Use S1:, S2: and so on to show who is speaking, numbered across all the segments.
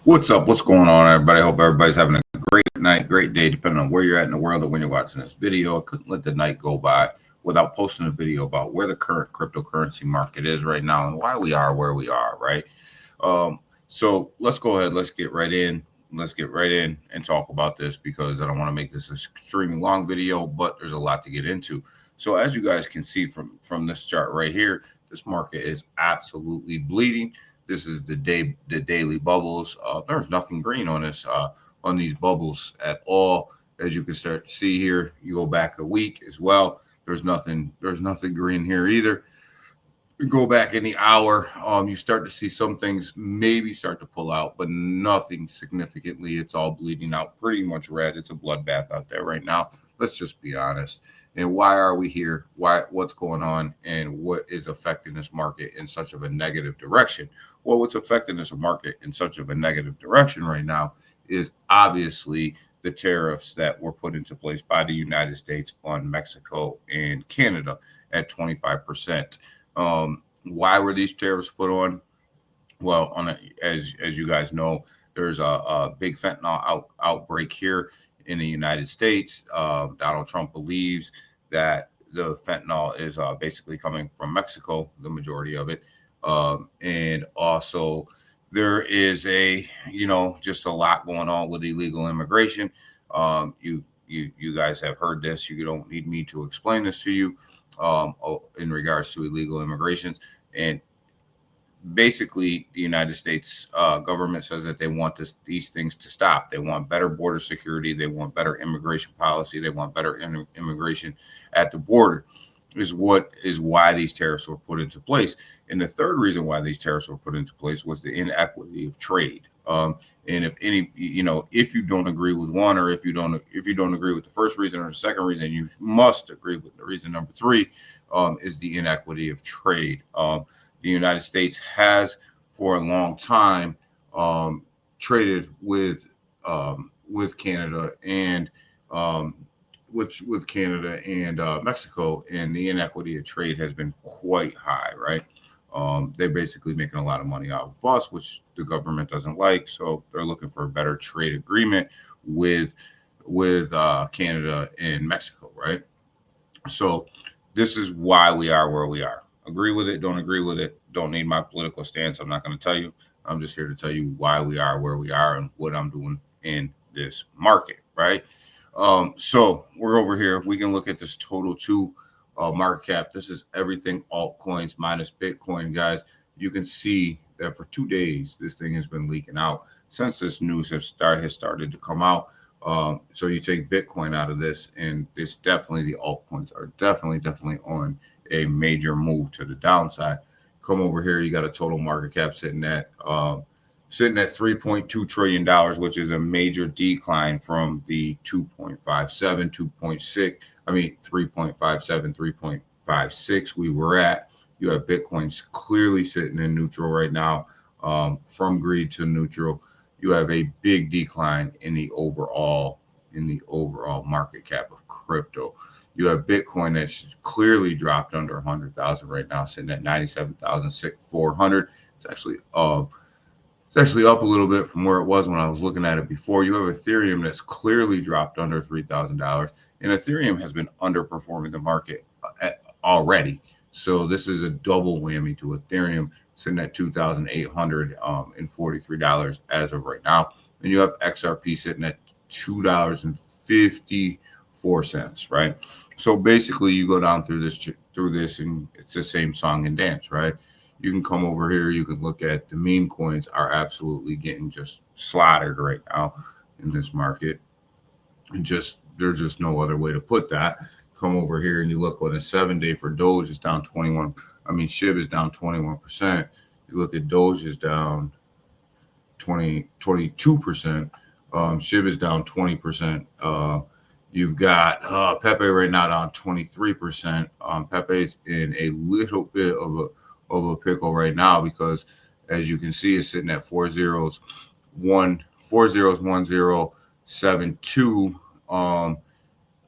S1: What's up? What's going on, everybody? I hope everybody's having a great night, great day, depending on where you're at in the world or when you're watching this video. I couldn't let the night go by without posting a video about where the current cryptocurrency market is right now and why we are where we are, right? Um, so let's go ahead. Let's get right in. Let's get right in and talk about this because I don't want to make this an extremely long video, but there's a lot to get into. So as you guys can see from this chart right here, this market is absolutely bleeding. This is the daily bubbles. There's nothing green on this on these bubbles at all. As you can start to see here, you go back a week as well. There's nothing green here either. You go back in the hour, you start to see some things maybe start to pull out, but nothing significantly. It's all bleeding out, pretty much red. It's a bloodbath out there right now. Let's just be honest. And why are we here? What's going on, and what is affecting this market in such of a negative direction? Well, what's affecting this market in such of a negative direction right now is obviously the tariffs that were put into place by the United States on Mexico and Canada at 25%. Why were these tariffs put on? Well, as you guys know, there's a big fentanyl outbreak here in the United States. Donald Trump believes that the fentanyl is basically coming from Mexico, the majority of it, and also there is just a lot going on with illegal immigration. You guys have heard this. You don't need me to explain this to you in regards to illegal immigrations. And basically, the United States government says that they want these things to stop. They want better border security. They want better immigration policy. They want better immigration at the border. Is why these tariffs were put into place. And the third reason why these tariffs were put into place was the inequity of trade. And if you don't agree with one, or if you don't agree with the first reason or the second reason, you must agree with the reason number three, is the inequity of trade. The United States has for a long time traded with Canada and with Canada and Mexico, and the inequity of trade has been quite high, right? They're basically making a lot of money out of us, which the government doesn't like. So they're looking for a better trade agreement with Canada and Mexico, right? So this is why we are where we are. Agree with it, don't agree with it, don't need my political stance. I'm not going to tell you. I'm just here to tell you why we are where we are and what I'm doing in this market, right? So we're over here. We can look at this total two market cap. This is everything altcoins minus Bitcoin, guys. You can see that for 2 days, this thing has been leaking out since this news has started to come out. So you take Bitcoin out of this, and this definitely, the altcoins are definitely on a major move to the downside. Come over here, you got a total market cap sitting at $3.2 trillion, which is a major decline from the 3.57, 3.56 we were at. You have Bitcoin's clearly sitting in neutral right now, from greed to neutral. You have a big decline in the overall market cap of crypto. You have Bitcoin that's clearly dropped under 100,000 right now, sitting at 97,400. It's actually up a little bit from where it was when I was looking at it before. You have Ethereum that's clearly dropped under $3,000, and Ethereum has been underperforming the market already. So this is a double whammy to Ethereum, sitting at $2,843 as of right now. And you have XRP sitting at $2.54, right? So basically, you go down through this, and it's the same song and dance, right? You can come over here. You can look at the meme coins are absolutely getting just slaughtered right now in this market. And there's just no other way to put that. Come over here and you look on a 7-day for Doge is down 21. I mean, SHIB is down 21%. You look at Doge is down 22%. SHIB is down 20%. You've got Pepe right now down 23%. Pepe's in a little bit of a pickle right now because, as you can see, it's sitting at 401072.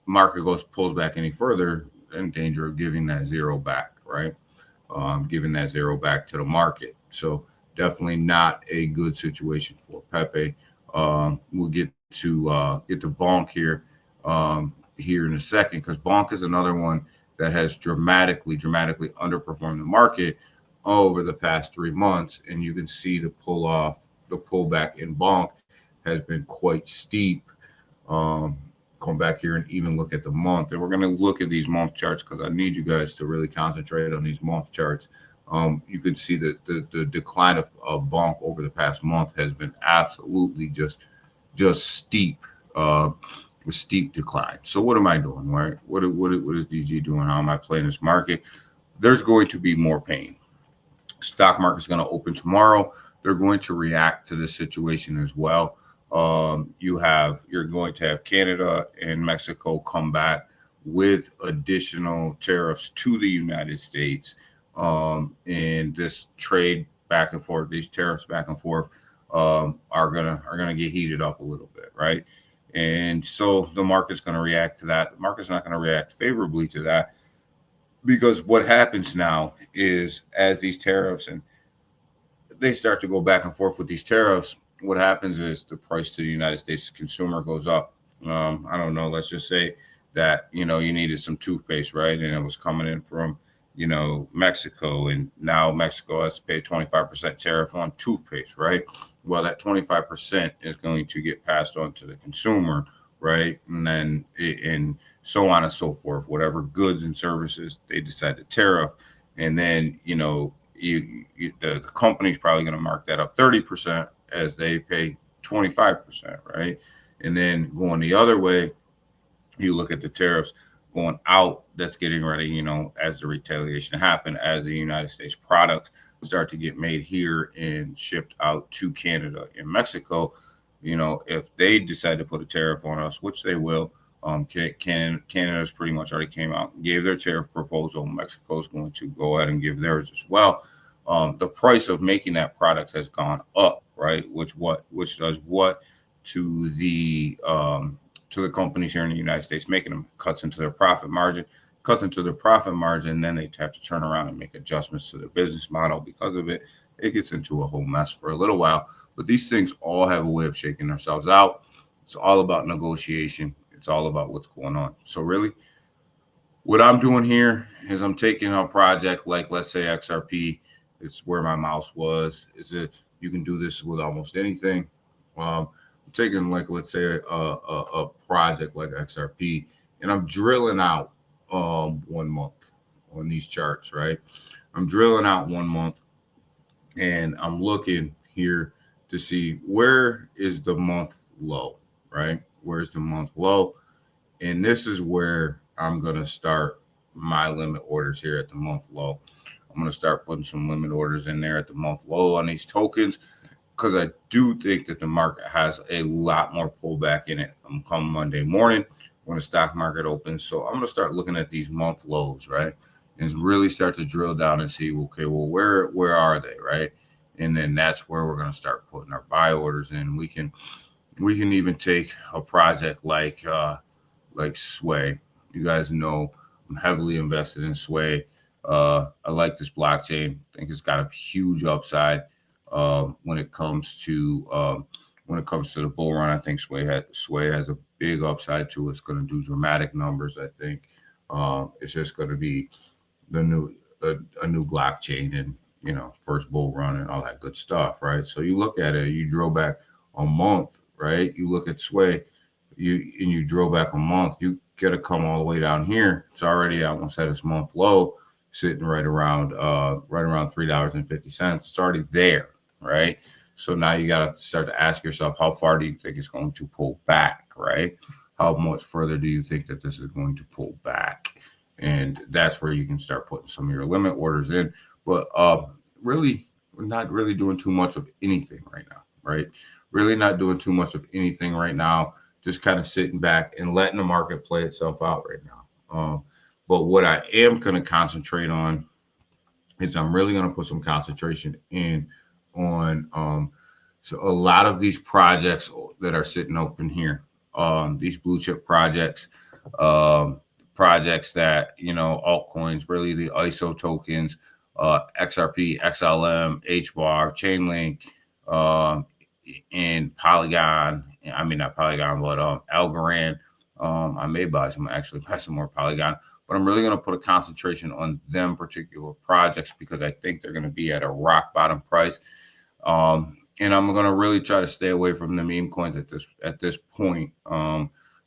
S1: Market pulls back any further, in danger of giving that zero back, right? Giving that zero back to the market. So Definitely not a good situation for Pepe. We'll get to Bonk here in a second, because Bonk is another one that has dramatically underperformed the market over the past 3 months, and you can see the pullback in Bonk has been quite steep. Um, Come back here and even look at the month, and we're going to look at these month charts because I need you guys to really concentrate on these month charts. You can see that the decline of Bonk over the past month has been absolutely just steep, a steep decline. So what am I doing, right? What is DG doing? How am I playing this market? There's going to be more pain. Stock market's going to open tomorrow. They're going to react to this situation as well. You're going to have Canada and Mexico come back with additional tariffs to the United States. And this trade back and forth, these tariffs back and forth, are gonna get heated up a little bit, right? And so the market's going to react to that. The market's not going to react favorably to that, because what happens now is, as these tariffs and they start to go back and forth with these tariffs, what happens is the price to the United States consumer goes up. I don't know. Let's just say that you needed some toothpaste, right? And it was coming in from Mexico, and now Mexico has to pay 25% tariff on toothpaste, right? Well, that 25% is going to get passed on to the consumer, right? And then and so on and so forth. Whatever goods and services they decide to tariff, and then the company's probably going to mark that up 30% as they pay 25%, right? And then going the other way, you look at the tariffs going out that's getting ready, as the retaliation happen, as the United States products start to get made here and shipped out to Canada and Mexico. If they decide to put a tariff on us, which they will, Canada's pretty much already came out and gave their tariff proposal. Mexico's going to go ahead and give theirs as well. The price of making that product has gone up, right? Which does what to the companies here in the United States, making them cuts into their profit margin. Then they have to turn around and make adjustments to their business model because of it. It gets into a whole mess for a little while, but these things all have a way of shaking themselves out. It's all about negotiation. It's all about what's going on. So really, what I'm doing here is I'm taking a project like, let's say, XRP. It's where my mouse was. You can do this with almost anything. I'm taking, like, let's say, a project like XRP, and I'm drilling out 1 month on these charts, right? I'm drilling out 1 month, and I'm looking here to see where is the month low, right? Where's the month low? And this is where I'm going to start my limit orders here at the month low. I'm going to start putting some limit orders in there at the month low on these tokens, because I do think that the market has a lot more pullback in it come Monday morning when the stock market opens. So I'm going to start looking at these month lows, right? And really start to drill down and see, okay, well, where are they, right? And then that's where we're going to start putting our buy orders in. We can even take a project like Sway. You guys know I'm heavily invested in Sway. I like this blockchain. I think it's got a huge upside when it comes to the bull run. I think Sway has a big upside to it. It's going to do dramatic numbers. I think it's just going to be a new blockchain, and first bull run and all that good stuff, right? So you look at it, you drill back a month, right? You look at Sway, you drill back a month, you got to come all the way down here. It's already almost at its month low, sitting right around $3.50. It's already there, right? So now you got to start to ask yourself, how far do you think it's going to pull back, right? How much further do you think that this is going to pull back? And that's where you can start putting some of your limit orders in. But really, we're not really doing too much of anything right now, right? Really not doing too much of anything right now. Just kind of sitting back and letting the market play itself out right now. But what I am going to concentrate on is I'm really going to put some concentration in on so a lot of these projects that are sitting open here, these blue chip projects that, altcoins, really the ISO tokens, XRP, XLM, HBAR, Chainlink, and Polygon. I mean, not Polygon, but Algorand. I may actually buy some more Polygon, but I'm really going to put a concentration on them particular projects because I think they're going to be at a rock bottom price. And I'm going to really try to stay away from the meme coins at this point,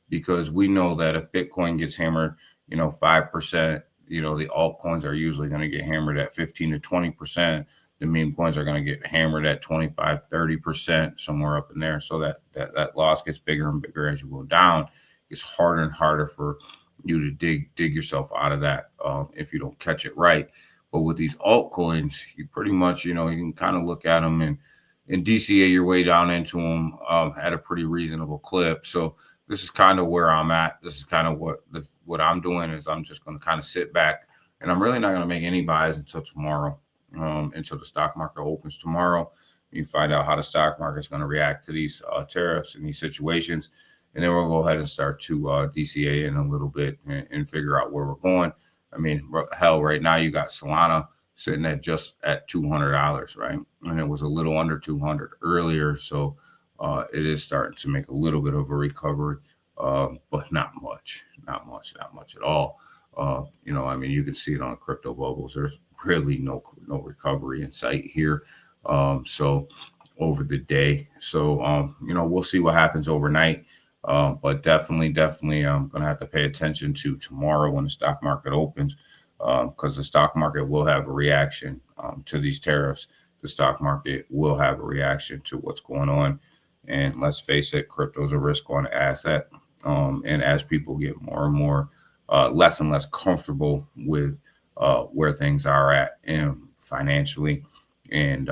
S1: because we know that if Bitcoin gets hammered, 5%, the altcoins are usually going to get hammered at 15 to 20%. The meme coins are going to get hammered at 25, 30%, somewhere up in there. So that loss gets bigger and bigger as you go down. It's harder and harder for you to dig yourself out of that if you don't catch it right. But with these altcoins, you pretty much, you can kind of look at them and DCA your way down into them at a pretty reasonable clip. So this is kind of where I'm at. This is kind of what I'm doing is I'm just going to kind of sit back, and I'm really not going to make any buys until tomorrow, until the stock market opens tomorrow. You find out how the stock market is going to react to these tariffs and these situations. And then we'll go ahead and start to DCA in a little bit and figure out where we're going. I mean, hell, right now you got Solana sitting at just at $200, right? And it was a little under 200 earlier. So it is starting to make a little bit of a recovery, but not much at all. I mean, you can see it on crypto bubbles. There's really no recovery in sight here. So over the day. So, we'll see what happens overnight. But definitely, I'm going to have to pay attention to tomorrow when the stock market opens, because the stock market will have a reaction to these tariffs. The stock market will have a reaction to what's going on. And let's face it, crypto is a risk-on asset. And as people get more and more, less and less comfortable with where things are at and financially and,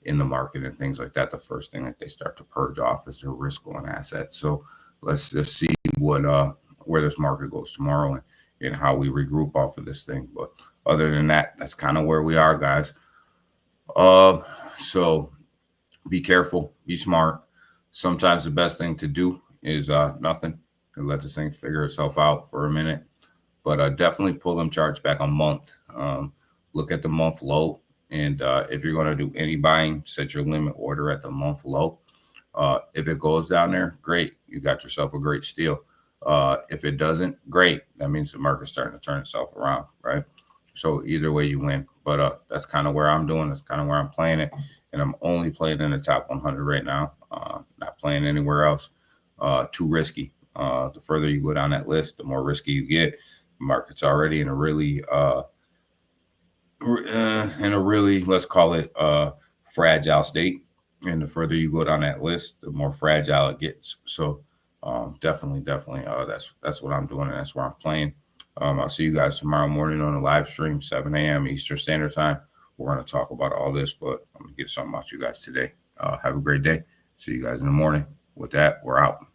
S1: in the market and things like that, the first thing that they start to purge off is their risk-on assets. So let's just see where this market goes tomorrow and how we regroup off of this thing. But other than that, that's kind of where we are, guys. So be careful, be smart. Sometimes the best thing to do is nothing, and let this thing figure itself out for a minute. But definitely pull them charts back a month. Look at the month low. And if you're going to do any buying, set your limit order at the month low. If it goes down there, great. You got yourself a great steal. If it doesn't, great. That means the market's starting to turn itself around, right? So either way, you win. But that's kind of where I'm doing. That's kind of where I'm playing it. And I'm only playing in the top 100 right now. Not playing anywhere else. Too risky. The further you go down that list, the more risky you get. The market's already in a really let's call it fragile state, and the further you go down that list, the more fragile it gets. So definitely that's what I'm doing, and that's where I'm playing. I'll see you guys tomorrow morning on the live stream, 7 a.m. Eastern Standard Time. We're going to talk about all this, but I'm going to get something about you guys today. Have a great day. See you guys in the morning. With that, we're out.